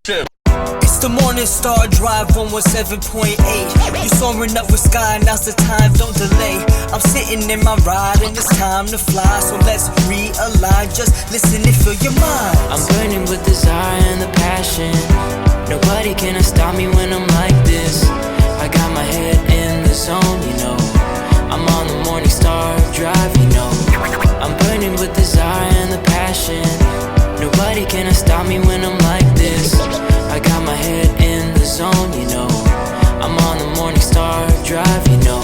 It's the Morning Star Drive 117.8. You soaring up with sky, now's the time, don't delay. I'm sitting in my ride and it's time to fly. So let's realign, just listen and fill your mind. I'm burning with desire and the passion. Nobody can stop me when I'm like this. I got my head in the zone, you know. I'm on the Morning Star Drive, you know. I'm burning with desire and the passion. Nobody can stop me when I'm like this. I got my head in the zone, you know. I'm on the Morning Star Drive, you know.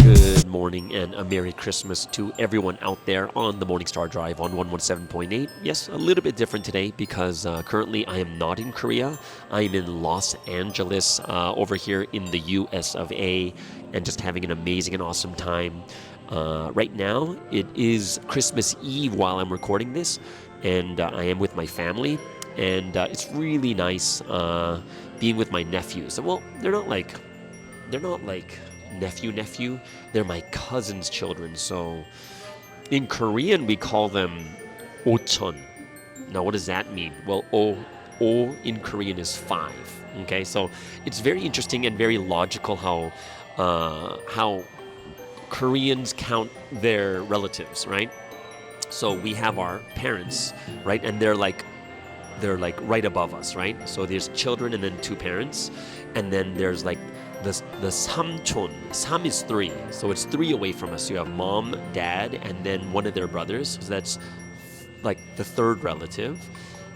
Good morning and a Merry Christmas to everyone out there on the Morning Star Drive on 117.8. Yes, a little bit different today because currently I am not in Korea. I am in Los Angeles over here in the US of A and just having an amazing and awesome time. Right now, it is Christmas Eve while I'm recording this, and I am with my family, and it's really nice being with my nephews. Well, they're not like nephew, they're my cousin's children. So in Korean we call them 오천. Now what does that mean? Well, o in Korean is 5. Okay, so it's very interesting and very logical how Koreans count their relatives, right? So we have our parents, right, and they're like right above us, right? So there's children and then 2 parents, and then there's like the 삼촌. Sam is 3, so it's 3 away from us. So you have mom, dad, and then one of their brothers. So that's like the 3rd relative.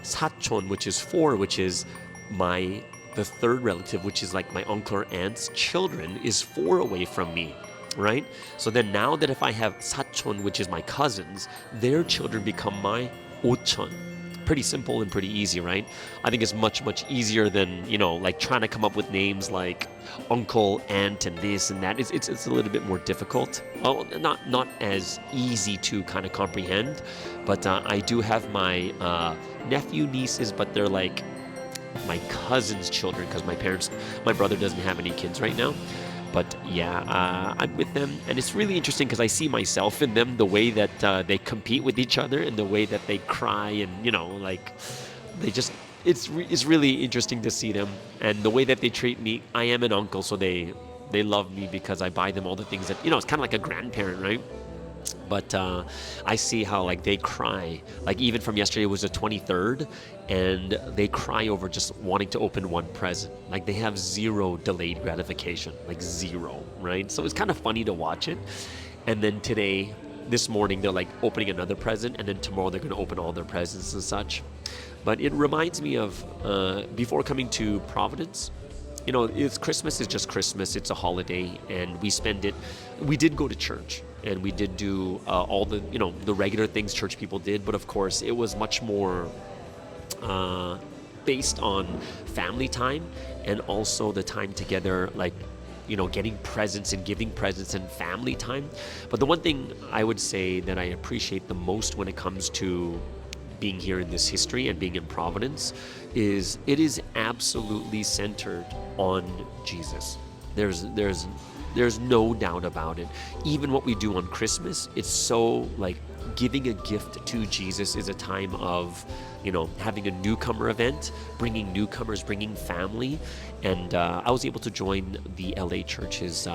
사촌, which is 4, which is the 3rd relative, which is like my uncle or aunt's children, is 4 away from me, right? So then now that if I have 사촌, which is my cousins, their children become my 오천. Pretty simple and pretty easy, right? I think it's much easier than, like trying to come up with names like uncle, aunt, and this and that. It's a little bit more difficult. Well, not as easy to kind of comprehend, but I do have my nephew, nieces, but they're like my cousin's children because my brother doesn't have any kids right now. But yeah, I'm with them, and it's really interesting because I see myself in them, the way that they compete with each other and the way that they cry, and like they just, it's really interesting to see them and the way that they treat me. I am an uncle, so they love me because I buy them all the things that, it's kind of like a grandparent, right? But I see how like they cry. Like even from yesterday, it was the 23rd, and they cry over just wanting to open one present. Like they have 0 delayed gratification, like 0, right? So it's kind of funny to watch it. And then this morning, they're like opening another present, and then tomorrow they're going to open all their presents and such. But it reminds me of before coming to Providence. It's Christmas is just Christmas. It's a holiday, and we did go to church, and we did do all the, the regular things church people did. But of course, it was much more based on family time and also the time together, like, getting presents and giving presents and family time. But the one thing I would say that I appreciate the most when it comes to being here in this history and being in Providence is it is absolutely centered on Jesus. There's no doubt about it. Even what we do on Christmas, it's so like giving a gift to Jesus is a time of, having a newcomer event, bringing newcomers, bringing family. And I was able to join the LA Church's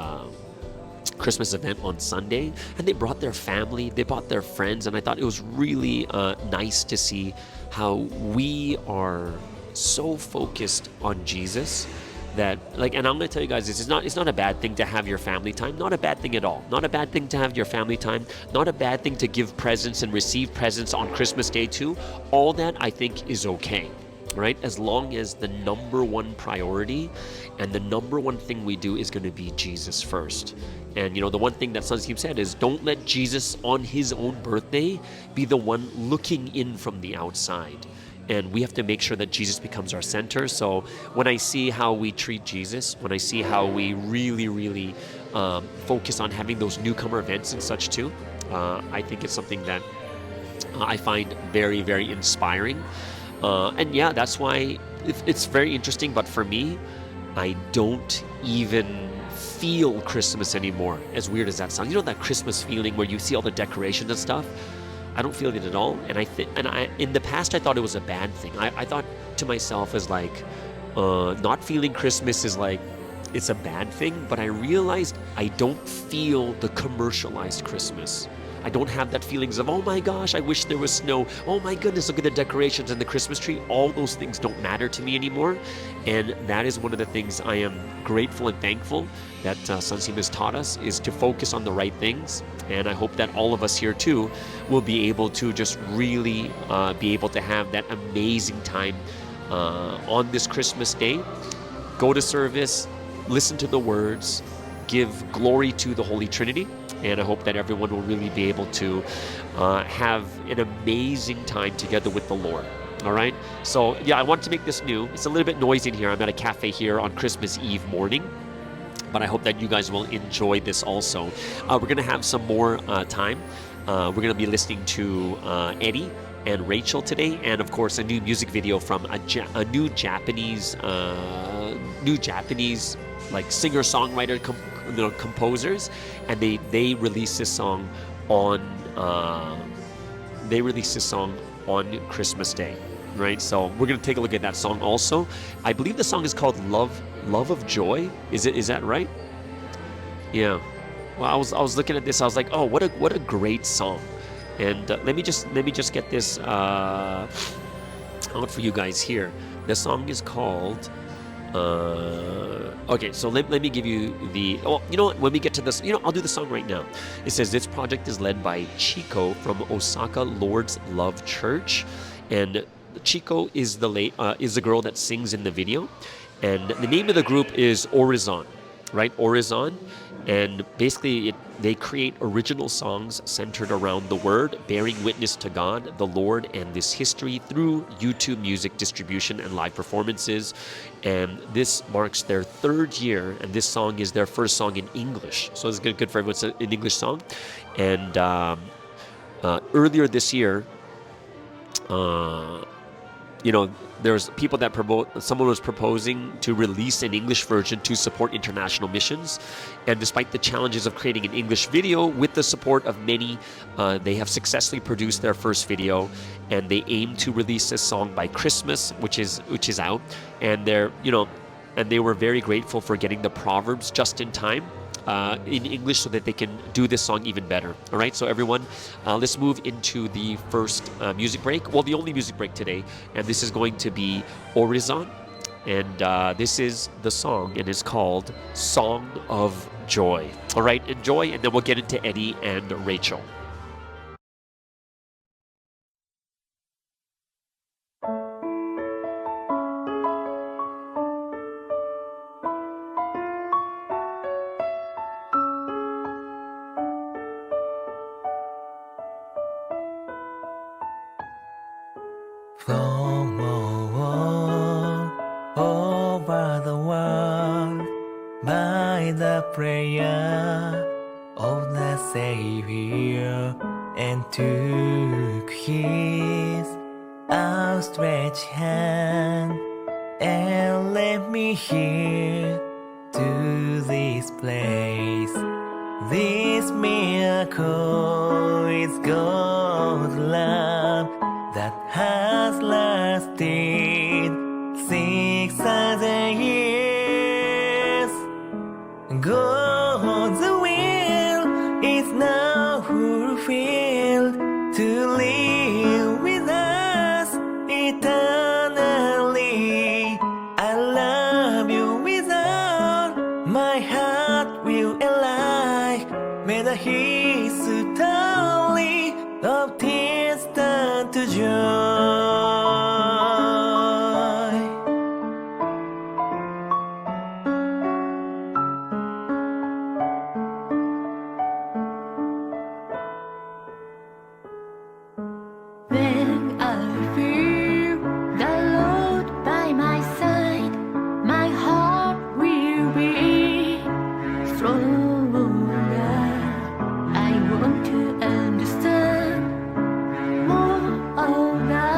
Christmas event on Sunday, and they brought their family, they brought their friends, and I thought it was really nice to see how we are so focused on Jesus that, like, and I'm going to tell you guys, it's not a bad thing to have your family time. Not a bad thing at all. Not a bad thing to have your family time. Not a bad thing to give presents and receive presents on Christmas Day too. All that I think is okay, right? As long as the number one priority and the number one thing we do is going to be Jesus first. And the one thing that Sun's team said is, don't let Jesus on his own birthday be the one looking in from the outside. And we have to make sure that Jesus becomes our center. So when I see how we treat Jesus, when I see how we really focus on having those newcomer events and such too, I think it's something that I find very, very inspiring. And yeah, that's why it's very interesting. But for me, I don't even feel Christmas anymore, as weird as that sounds. You know that Christmas feeling where you see all the decorations and stuff? I don't feel it at all. And in the past, I thought it was a bad thing. I thought to myself as like, not feeling Christmas is like, it's a bad thing. But I realized I don't feel the commercialized Christmas. I don't have that feelings of, oh my gosh, I wish there was snow. Oh my goodness, look at the decorations and the Christmas tree. All those things don't matter to me anymore. And that is one of the things I am grateful and thankful that Syne has taught us, is to focus on the right things. And I hope that all of us here too will be able to just really be able to have that amazing time on this Christmas day. Go to service, listen to the words, give glory to the Holy Trinity. And I hope that everyone will really be able to have an amazing time together with the Lord. All right? So, yeah, I want to make this new. It's a little bit noisy in here. I'm at a cafe here on Christmas Eve morning. But I hope that you guys will enjoy this also. We're going to have some more time. We're going to be listening to Eddie and Rachel today. And, of course, a new music video from a new Japanese like singer-songwriter composers, and they released this song on Christmas Day, right? So we're gonna take a look at that song also. I believe the song is called Love of Joy. Is that right? Yeah. Well, I was looking at this. I was like, oh, what a great song. And let me just get this out for you guys here. The song is called. Okay, so let me give you the. Oh, you know what? When we get to this, I'll do the song right now. It says this project is led by Chico from Osaka Lord's Love Church, and Chico is the girl that sings in the video, and the name of the group is Horizon, right? Horizon, and basically they create original songs centered around the Word, bearing witness to God, the Lord, and this history through YouTube music distribution and live performances. And this marks their 3rd year, and this song is their first song in English. So it's good for everyone. It's an English song. And earlier this year, there's people that someone was proposing to release an English version to support international missions. And despite the challenges of creating an English video, with the support of many, they have successfully produced their first video, and they aim to release this song by Christmas, which is out. And they were very grateful for getting the Proverbs just in time in English so that they can do this song even better. All right, so everyone, let's move into the first music break. Well, the only music break today, and this is going to be Horizon, and this is the song, and it's called Song of Joy. All right, enjoy, and then we'll get into Eddie and Rachel. From all over the world, by the prayer of the Savior, and took his outstretched hand, and led me here to this place. This miracle is God's love that has lasted 6,000 years. God's will is now fulfilled to live with us eternally. I love you with all my heart, will and life. May the history of tears turn to joy. When I feel the Lord by my side, my heart will be stronger. I want to understand more of that.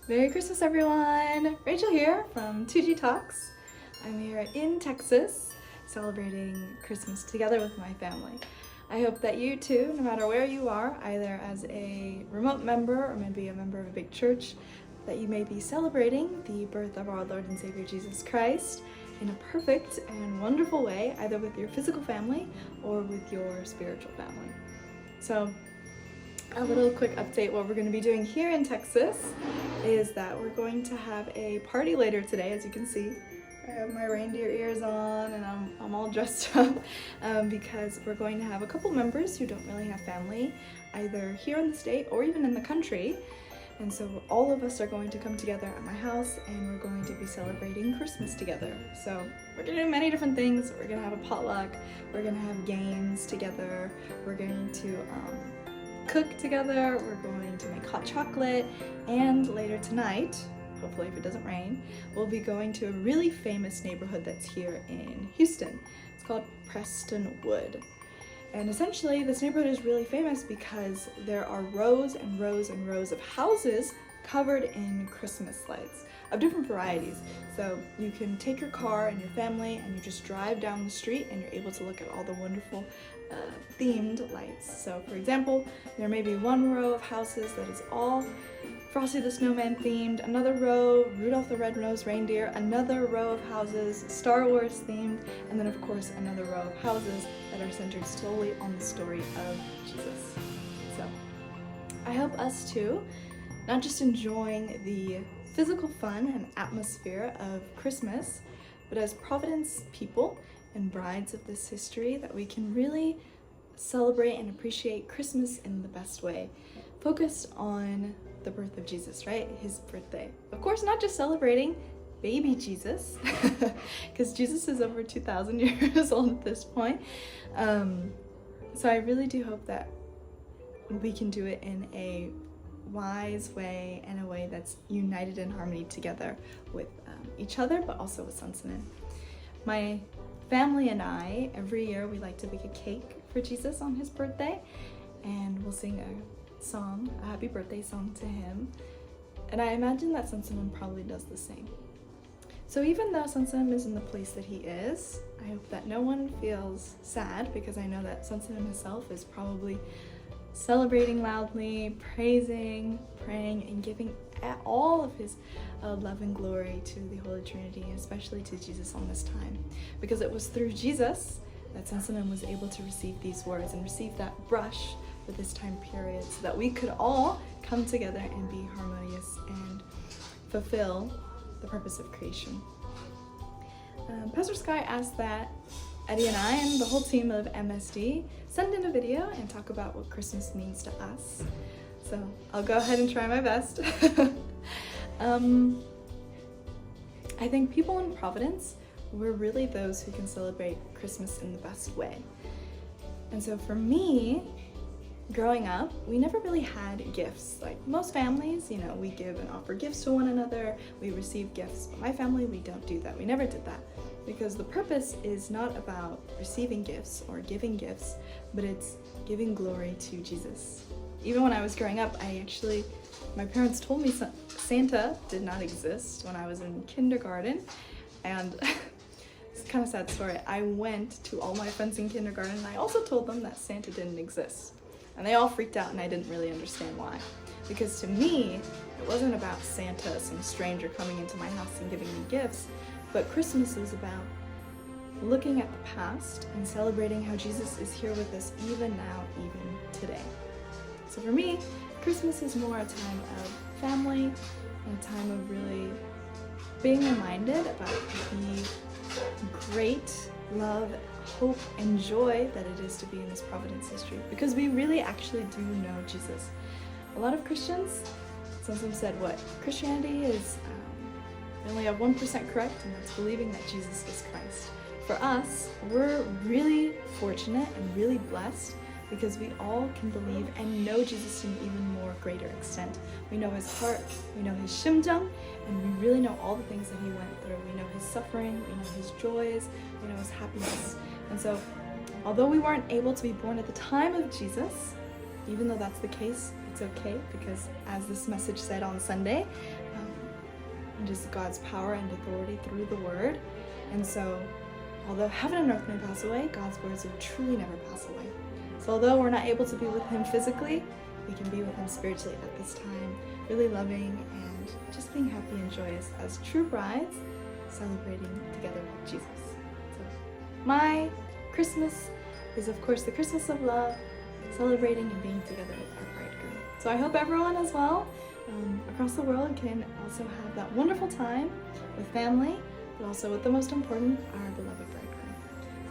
Merry Christmas, everyone! Rachel here from 2G Talks. I'm here in Texas celebrating Christmas together with my family. I hope that you too, no matter where you are, either as a remote member or maybe a member of a big church, that you may be celebrating the birth of our Lord and Savior Jesus Christ in a perfect and wonderful way, either with your physical family or with your spiritual family. So, a little quick update. What we're going to be doing here in Texas is that we're going to have a party later today. As you can see, I have my reindeer ears on and I'm all dressed up because we're going to have a couple members who don't really have family either here in the state or even in the country, and so all of us are going to come together at my house and we're going to be celebrating Christmas together. So we're going to do many different things. We're going to have a potluck, we're going to have games together, we're going to cook together, we're going to make hot chocolate, and later tonight, hopefully if it doesn't rain, we'll be going to a really famous neighborhood that's here in Houston. It's called Prestonwood. And essentially this neighborhood is really famous because there are rows and rows and rows of houses covered in Christmas lights of different varieties. So you can take your car and your family and you just drive down the street and you're able to look at all the wonderful themed lights. So for example, there may be one row of houses that is all Frosty the Snowman themed, another row Rudolph the Red-Nosed Reindeer, another row of houses Star Wars themed, and then of course another row of houses that are centered solely on the story of Jesus. So I hope us too, not just enjoying the physical fun and atmosphere of Christmas, but as Providence people and brides of this history, that we can really celebrate and appreciate Christmas in the best way, focused on the birth of Jesus, right? His birthday. Of course, not just celebrating baby Jesus, because Jesus is over 2,000 years old at this point. So I really do hope that we can do it in a wise way and a way that's united in harmony together with each other, but also with Syne. My family and I, every year we like to bake a cake for Jesus on his birthday, and we'll sing a song, a happy birthday song to him. And I imagine that Syne probably does the same. So even though Syne is in the place that he is, I hope that no one feels sad, because I know that Syne himself is probably celebrating loudly, praising, praying, and giving all of his love and glory to the Holy Trinity, especially to Jesus on this time. Because it was through Jesus that Syne was able to receive these words and receive that brush for this time period, so that we could all come together and be harmonious and fulfill the purpose of creation. Pastor Sky asked that Eddie and I and the whole team of MSD send in a video and talk about what Christmas means to us. So I'll go ahead and try my best. I think people in Providence, we're really those who can celebrate Christmas in the best way. And so for me, growing up, we never really had gifts. Like most families, you know, we give and offer gifts to one another, we receive gifts, but my family, we don't do that. We never did that, because the purpose is not about receiving gifts or giving gifts, but it's giving glory to Jesus. Even when I was growing up, my parents told me Santa did not exist when I was in kindergarten, and it's kind of a sad story. I went to all my friends in kindergarten and I also told them that Santa didn't exist. And they all freaked out and I didn't really understand why. Because to me, it wasn't about Santa, some stranger coming into my house and giving me gifts, but Christmas is about looking at the past and celebrating how Jesus is here with us even now, even today. So for me, Christmas is more a time of family and a time of really being reminded about the great love, hope, and joy that it is to be in this Providence history, because we really actually do know Jesus. A lot of Christians, some said what? Christianity is, we only have 1% correct, and that's believing that Jesus is Christ. For us, we're really fortunate and really blessed because we all can believe and know Jesus to an even more greater extent. We know his heart, we know his 심정, and we really know all the things that he went through. We know his suffering, we know his joys, we know his happiness. And so, although we weren't able to be born at the time of Jesus, even though that's the case, it's okay, because as this message said on Sunday, and just God's power and authority through the word. And so, although heaven and earth may pass away, God's words will truly never pass away. So although we're not able to be with him physically, we can be with him spiritually at this time, really loving and just being happy and joyous as true brides, celebrating together with Jesus. So my Christmas is, of course, the Christmas of love, celebrating and being together with our bridegroom. So I hope everyone as well across the world can also have that wonderful time with family, but also with the most important, our beloved bridegroom.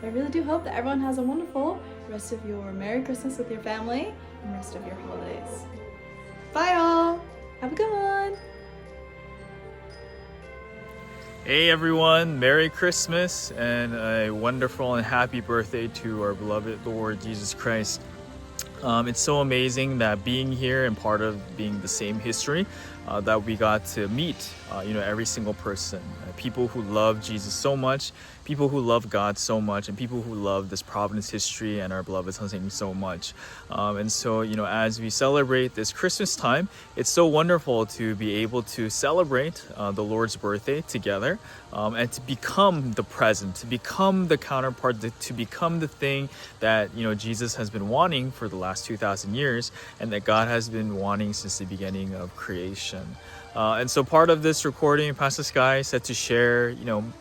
So I really do hope that everyone has a wonderful rest of your Merry Christmas with your family and rest of your holidays. Bye all! Have a good one! Hey everyone, Merry Christmas and a wonderful and happy birthday to our beloved Lord Jesus Christ. It's so amazing that being here and part of being the same history, that we got to meet, every single person. People who love Jesus so much, people who love God so much, and people who love this Providence history and our beloved Syne so much. And so, as we celebrate this Christmas time, it's so wonderful to be able to celebrate the Lord's birthday together, and to become the present, to become the counterpart, to become the thing that, Jesus has been wanting for the last 2,000 years, and that God has been wanting since the beginning of creation. And so part of this recording, Pastor Sky said to share,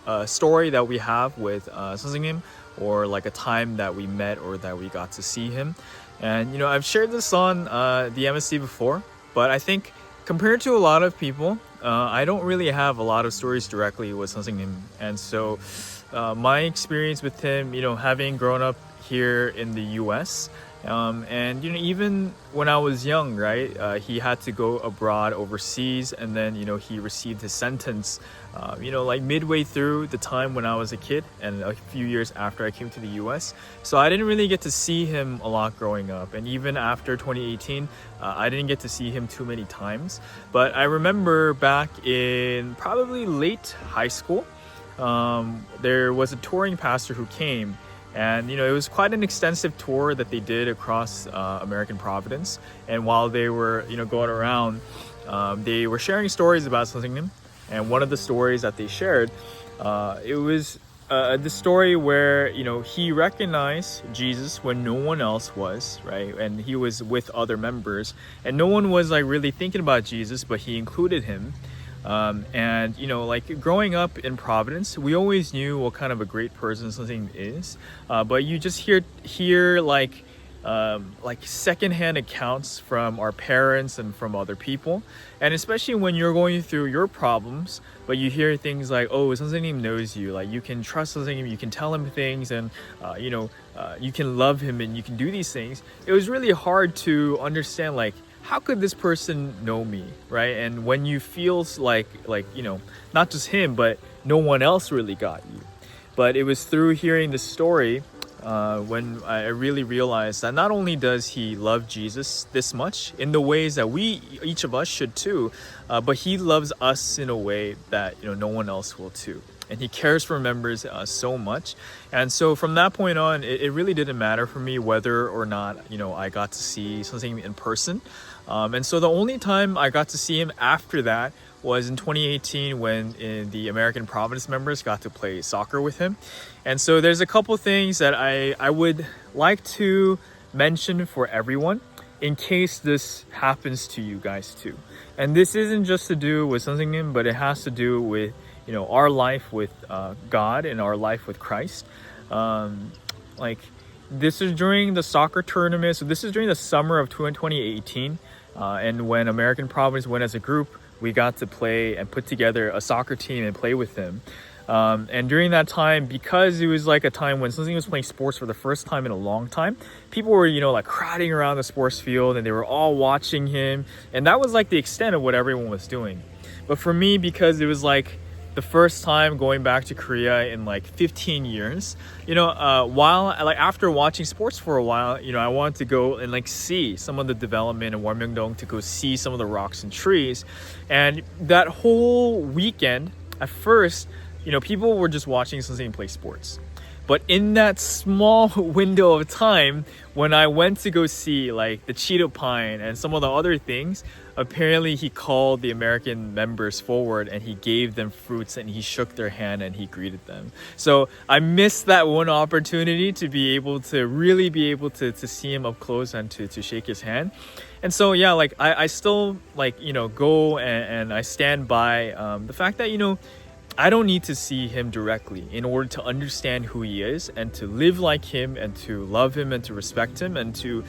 a story that we have with Syne, or like a time that we met or that we got to see him. And, I've shared this on the MSD before, but I think compared to a lot of people, I don't really have a lot of stories directly with Syne. And so my experience with him, having grown up here in the US, and even when I was young, right, he had to go abroad overseas, and then he received his sentence like midway through the time when I was a kid and a few years after I came to the US. So I didn't really get to see him a lot growing up, and even after 2018 I didn't get to see him too many times. But I remember back in probably late high school, there was a touring pastor who came. And, it was quite an extensive tour that they did across American Providence. And while they were, going around, they were sharing stories about Syne. And one of the stories that they shared, it was the story where, he recognized Jesus when no one else was, right? And he was with other members. And no one was like really thinking about Jesus, but he included him. And like growing up in Providence, we always knew what kind of a great person Syne is, but you just hear like secondhand accounts from our parents and from other people, and especially when you're going through your problems, but you hear things like, oh, Syne knows you, like you can trust Syne, you can tell him things, and you can love him and you can do these things. It was really hard to understand, like, how could this person know me, right? And when you feel like not just him, but no one else really got you. But it was through hearing the story when I really realized that not only does he love Jesus this much in the ways that each of us should too, but he loves us in a way that no one else will too. And he cares for members so much. And so from that point on, it really didn't matter for me whether or not I got to see Syne in person. And so the only time I got to see him after that was in 2018 when the American Providence members got to play soccer with him. And so there's a couple things that I would like to mention for everyone in case this happens to you guys too. And this isn't just to do with Syne, but it has to do with our life with God and our life with Christ. This is during the soccer tournament. So this is during the summer of 2018. And when American Providence went as a group, we got to play and put together a soccer team and play with them. And during that time, because it was like a time when Syne was playing sports for the first time in a long time, people were, like crowding around the sports field and they were all watching him. And that was like the extent of what everyone was doing. But for me, because it was like the first time going back to Korea in like 15 years, after watching sports for a while, I wanted to go and like see some of the development in Warmyeongdong, to go see some of the rocks and trees. And that whole weekend, at first, people were just watching Syne play sports. But in that small window of time, when I went to go see like the Cheeto Pine and some of the other things, apparently he called the American members forward and he gave them fruits and he shook their hand and he greeted them. So I missed that one opportunity to be able to really be able to see him up close and to shake his hand. And so yeah, like I still like, you know, go and I stand by the fact that, you know, I don't need to see him directly in order to understand who he is and to live like him and to love him and to respect him and to,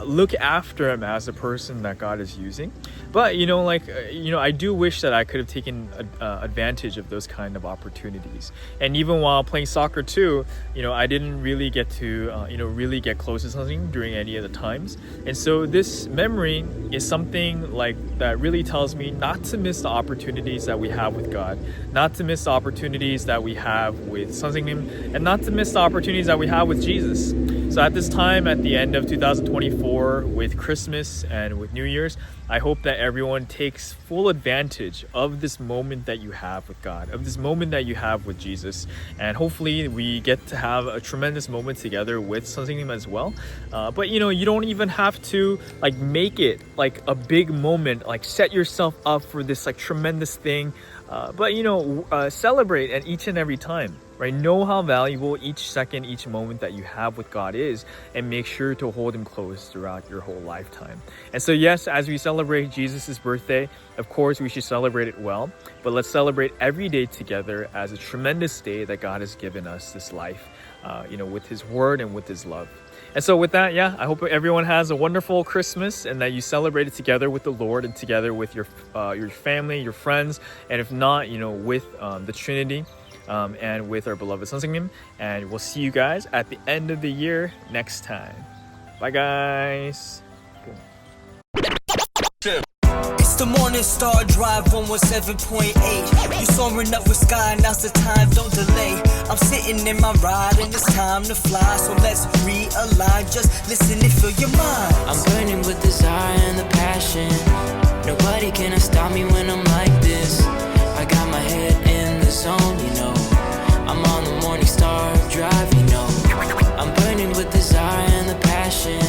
look after him as a person that God is using. But, you know, I do wish that I could have taken advantage of those kind of opportunities. And even while playing soccer too, you know, I didn't really get to, really get close to something during any of the times. And so this memory is something like that really tells me not to miss the opportunities that we have with God, not to miss the opportunities that we have with something, and not to miss the opportunities that we have with Jesus. So at this time, at the end of 2024, with Christmas and with New Year's, I hope that everyone takes full advantage of this moment that you have with God, of this moment that you have with Jesus. And hopefully we get to have a tremendous moment together with something as well. But you know, you don't even have to like make it like a big moment, like set yourself up for this like tremendous thing. But you know, celebrate at each and every time. Right? Know how valuable each second, each moment that you have with God is, and make sure to hold him close throughout your whole lifetime. And so yes, as we celebrate Jesus' birthday, of course we should celebrate it well, but let's celebrate every day together as a tremendous day that God has given us this life, with his word and with his love. And so with that, yeah, I hope everyone has a wonderful Christmas and that you celebrate it together with the Lord and together with your family, your friends, and if not, with the Trinity. And with our beloved Syne, and we'll see you guys at the end of the year next time. Bye guys. It's the Morning Star Drive 117.8. You soaring up with sky, now's the time, don't delay. I'm sitting in my ride and it's time to fly. So let's realign, just listen and fill your mind. I'm burning with desire and the passion. Nobody can stop me when I'm like this. I got my head in the zone, I'm on the Morning Star Drive, I'm burning with desire and the passion.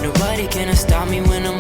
Nobody can stop me when I'm